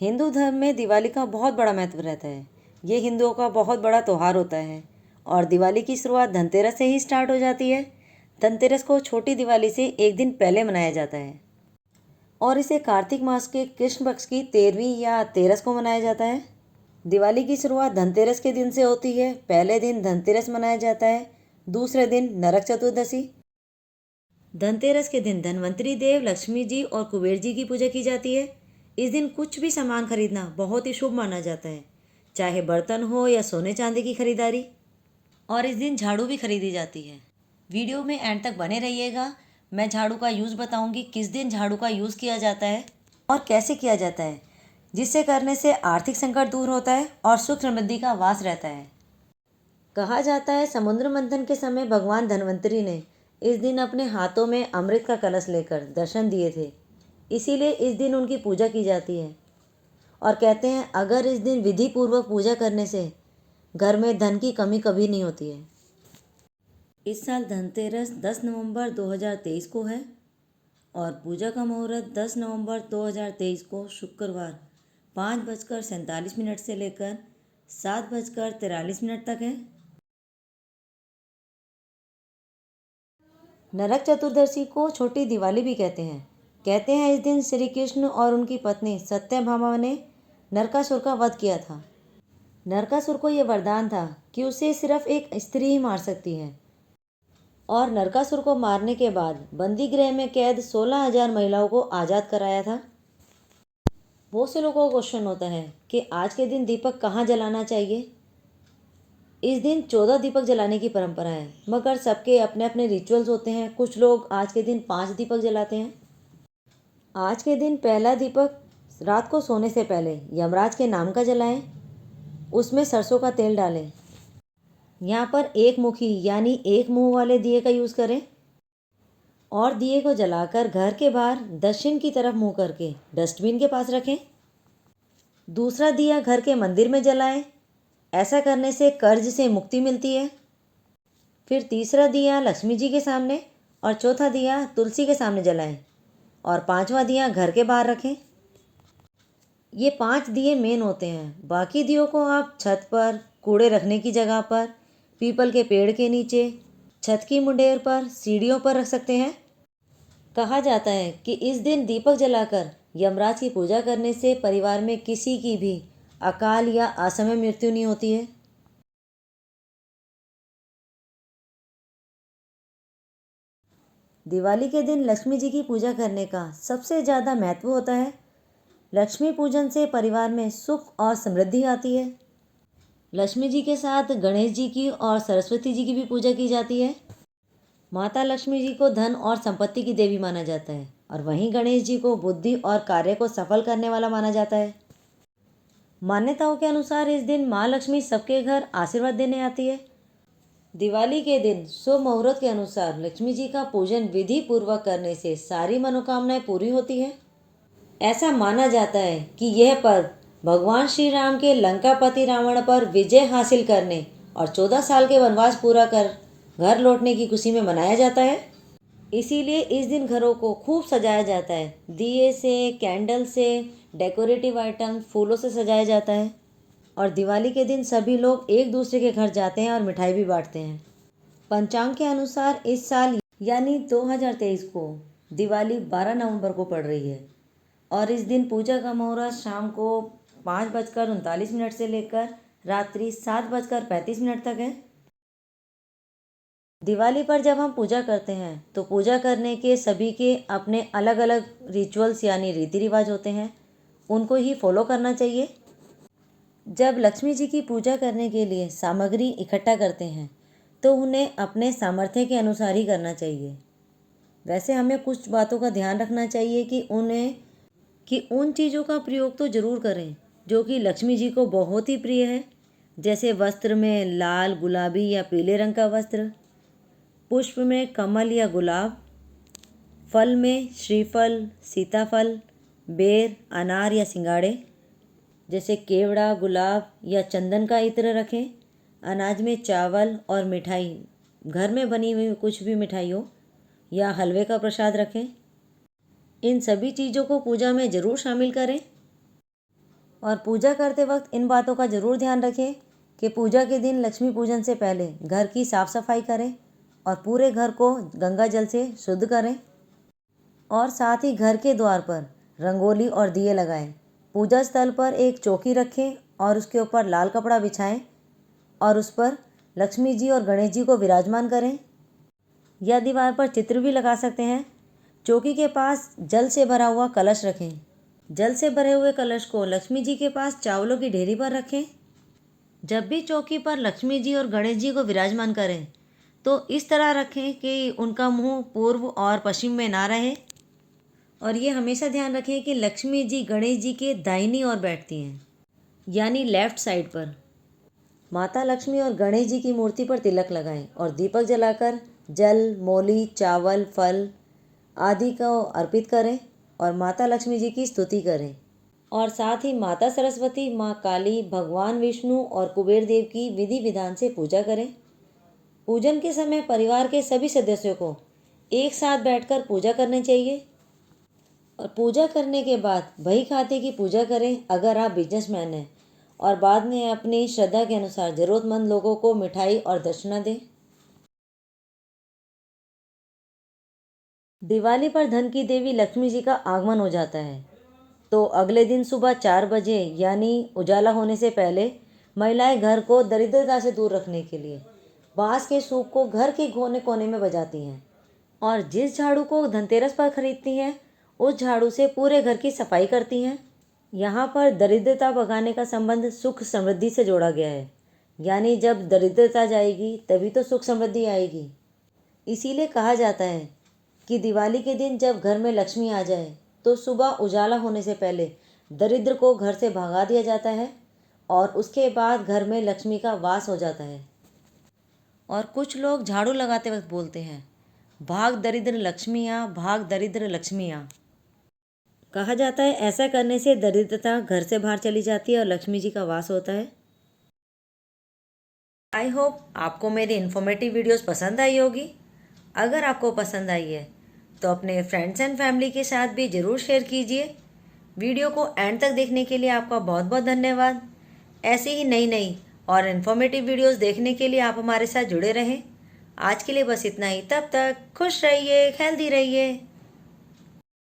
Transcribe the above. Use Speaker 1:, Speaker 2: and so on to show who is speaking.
Speaker 1: हिंदू धर्म में दिवाली का बहुत बड़ा महत्व रहता है। ये हिंदुओं का बहुत बड़ा त्यौहार होता है और दिवाली की शुरुआत धनतेरस से ही स्टार्ट हो जाती है। धनतेरस को छोटी दिवाली से एक दिन पहले मनाया जाता है और इसे कार्तिक मास के कृष्ण पक्ष की 13वीं या तेरस को मनाया जाता है। दिवाली की शुरुआत धनतेरस के दिन से होती है। पहले दिन धनतेरस मनाया जाता है, दूसरे दिन नरक चतुर्दशी। धनतेरस के दिन धन्वंतरी देव, लक्ष्मी जी और कुबेर जी की पूजा की जाती है। इस दिन कुछ भी सामान खरीदना बहुत ही शुभ माना जाता है, चाहे बर्तन हो या सोने चांदी की खरीदारी। और इस दिन झाड़ू भी खरीदी जाती है। वीडियो में एंड तक बने रहिएगा। मैं झाड़ू का यूज़ बताऊंगी, किस दिन झाड़ू का यूज़ किया जाता है और कैसे किया जाता है, जिससे करने से आर्थिक संकट दूर होता है और सुख समृद्धि का वास रहता है। कहा जाता है समुद्र मंथन के समय भगवान धन्वंतरी ने इस दिन अपने हाथों में अमृत का कलश लेकर दर्शन दिए थे। इसीलिए इस दिन उनकी पूजा की जाती है और कहते हैं अगर इस दिन विधि पूर्वक पूजा करने से घर में धन की कमी कभी नहीं होती है। इस साल धनतेरस 10 नवंबर 2023 को है और पूजा का मुहूर्त 10 नवंबर 2023 को शुक्रवार 5:47 से लेकर 7:43 तक है। नरक चतुर्दशी को छोटी दिवाली भी कहते हैं इस दिन श्री कृष्ण और उनकी पत्नी सत्यभामा ने नरकासुर का वध किया था। नरकासुर को यह वरदान था कि उसे सिर्फ एक स्त्री ही मार सकती है और नरकासुर को मारने के बाद बंदी गृह में कैद 16,000 महिलाओं को आज़ाद कराया था। बहुत से लोगों को क्वेश्चन होता है कि आज के दिन दीपक कहाँ जलाना चाहिए। इस दिन 14 दीपक जलाने की परंपरा है, मगर सबके अपने अपने रिचुअल्स होते हैं। कुछ लोग आज के दिन 5 दीपक जलाते हैं। आज के दिन पहला दीपक रात को सोने से पहले यमराज के नाम का जलाएं। उसमें सरसों का तेल डालें। यहाँ पर एक मुखी यानी एक मुंह वाले दिए का यूज़ करें और दिए को जलाकर घर के बाहर दक्षिण की तरफ मुंह करके डस्टबिन के पास रखें। दूसरा दिया घर के मंदिर में जलाएं। ऐसा करने से कर्ज से मुक्ति मिलती है। फिर तीसरा दिया लक्ष्मी जी के सामने और चौथा दिया तुलसी के सामने जलाएं और पांचवा दिया घर के बाहर रखें। ये 5 दिए मेन होते हैं। बाकी दियों को आप छत पर, कूड़े रखने की जगह पर, पीपल के पेड़ के नीचे, छत की मुंडेर पर, सीढ़ियों पर रख सकते हैं। कहा जाता है कि इस दिन दीपक जलाकर यमराज की पूजा करने से परिवार में किसी की भी अकाल या असमय मृत्यु नहीं होती है। दिवाली के दिन लक्ष्मी जी की पूजा करने का सबसे ज़्यादा महत्व होता है। लक्ष्मी पूजन से परिवार में सुख और समृद्धि आती है। लक्ष्मी जी के साथ गणेश जी की और सरस्वती जी की भी पूजा की जाती है। माता लक्ष्मी जी को धन और संपत्ति की देवी माना जाता है और वहीं गणेश जी को बुद्धि और कार्य को सफल करने वाला माना जाता है। मान्यताओं के अनुसार इस दिन माँ लक्ष्मी सबके घर आशीर्वाद देने आती है। दिवाली के दिन शुभ मुहूर्त के अनुसार लक्ष्मी जी का पूजन विधि पूर्वक करने से सारी मनोकामनाएं पूरी होती है। ऐसा माना जाता है कि यह पर्व भगवान श्री राम के लंकापति रावण पर विजय हासिल करने और 14 साल के वनवास पूरा कर घर लौटने की खुशी में मनाया जाता है। इसीलिए इस दिन घरों को खूब सजाया जाता है। दिए से, कैंडल से, डेकोरेटिव आइटम, फूलों से सजाया जाता है और दिवाली के दिन सभी लोग एक दूसरे के घर जाते हैं और मिठाई भी बांटते हैं। पंचांग के अनुसार इस साल यानी 2023 को दिवाली 12 नवंबर को पड़ रही है और इस दिन पूजा का मुहूर्त शाम को 5:39 से लेकर रात्रि 7:35 तक है। दिवाली पर जब हम पूजा करते हैं तो पूजा करने के सभी के अपने अलग अलग रिचुअल्स यानी रीति रिवाज होते हैं, उनको ही फॉलो करना चाहिए। जब लक्ष्मी जी की पूजा करने के लिए सामग्री इकट्ठा करते हैं तो उन्हें अपने सामर्थ्य के अनुसार ही करना चाहिए। वैसे हमें कुछ बातों का ध्यान रखना चाहिए कि उन चीज़ों का प्रयोग तो ज़रूर करें जो कि लक्ष्मी जी को बहुत ही प्रिय है। जैसे वस्त्र में लाल, गुलाबी या पीले रंग का वस्त्र, पुष्प में कमल या गुलाब, फल में श्रीफल, सीताफल, बेर, अनार या सिंगाड़े जैसे केवड़ा, गुलाब या चंदन का इत्र रखें। अनाज में चावल और मिठाई, घर में बनी हुई कुछ भी मिठाई हो या हलवे का प्रसाद रखें। इन सभी चीज़ों को पूजा में ज़रूर शामिल करें। और पूजा करते वक्त इन बातों का ज़रूर ध्यान रखें कि पूजा के दिन लक्ष्मी पूजन से पहले घर की साफ़ सफाई करें और पूरे घर को गंगा जल से शुद्ध करें और साथ ही घर के द्वार पर रंगोली और दिए लगाएं। पूजा स्थल पर एक चौकी रखें और उसके ऊपर लाल कपड़ा बिछाएं और उस पर लक्ष्मी जी और गणेश जी को विराजमान करें या दीवार पर चित्र भी लगा सकते हैं। चौकी के पास जल से भरा हुआ कलश रखें। जल से भरे हुए कलश को लक्ष्मी जी के पास चावलों की ढेरी पर रखें। जब भी चौकी पर लक्ष्मी जी और गणेश जी को विराजमान करें तो इस तरह रखें कि उनका मुंह पूर्व और पश्चिम में ना रहे और ये हमेशा ध्यान रखें कि लक्ष्मी जी गणेश जी के दाहिनी ओर बैठती हैं, यानी लेफ्ट साइड पर। माता लक्ष्मी और गणेश जी की मूर्ति पर तिलक लगाएं और दीपक जलाकर जल, मोली, चावल, फल आदि को अर्पित करें और माता लक्ष्मी जी की स्तुति करें और साथ ही माता सरस्वती, माँ काली, भगवान विष्णु और कुबेर देव की विधि विधान से पूजा करें। पूजन के समय परिवार के सभी सदस्यों को एक साथ बैठकर पूजा करनी चाहिए और पूजा करने के बाद बही खाते की पूजा करें अगर आप बिजनेसमैन हैं और बाद में अपनी श्रद्धा के अनुसार ज़रूरतमंद लोगों को मिठाई और दक्षिणा दें। दिवाली पर धन की देवी लक्ष्मी जी का आगमन हो जाता है तो अगले दिन सुबह 4 बजे यानी उजाला होने से पहले महिलाएं घर को दरिद्रता से दूर रखने के लिए बांस के सूप को घर के कोने कोने में बजाती हैं और जिस झाड़ू को धनतेरस पर खरीदती हैं उस झाड़ू से पूरे घर की सफाई करती हैं। यहाँ पर दरिद्रता भगाने का संबंध सुख समृद्धि से जोड़ा गया है, यानी जब दरिद्रता जाएगी तभी तो सुख समृद्धि आएगी। इसीलिए कहा जाता है कि दिवाली के दिन जब घर में लक्ष्मी आ जाए तो सुबह उजाला होने से पहले दरिद्र को घर से भगा दिया जाता है और उसके बाद घर में लक्ष्मी का वास हो जाता है। और कुछ लोग झाड़ू लगाते वक्त बोलते हैं, भाग दरिद्र लक्ष्मियाँ, भाग दरिद्र लक्ष्मियाँ। कहा जाता है ऐसा करने से दरिद्रता घर से बाहर चली जाती है और लक्ष्मी जी का वास होता है। आई होप आपको मेरी इन्फॉर्मेटिव वीडियोस पसंद आई होगी। अगर आपको पसंद आई है तो अपने फ्रेंड्स एंड फैमिली के साथ भी ज़रूर शेयर कीजिए। वीडियो को एंड तक देखने के लिए आपका बहुत बहुत धन्यवाद। ऐसी ही नई नई और इन्फॉर्मेटिव वीडियोस देखने के लिए आप हमारे साथ जुड़े रहें। आज के लिए बस इतना ही। तब तक खुश रहिए, हेल्दी रहिए।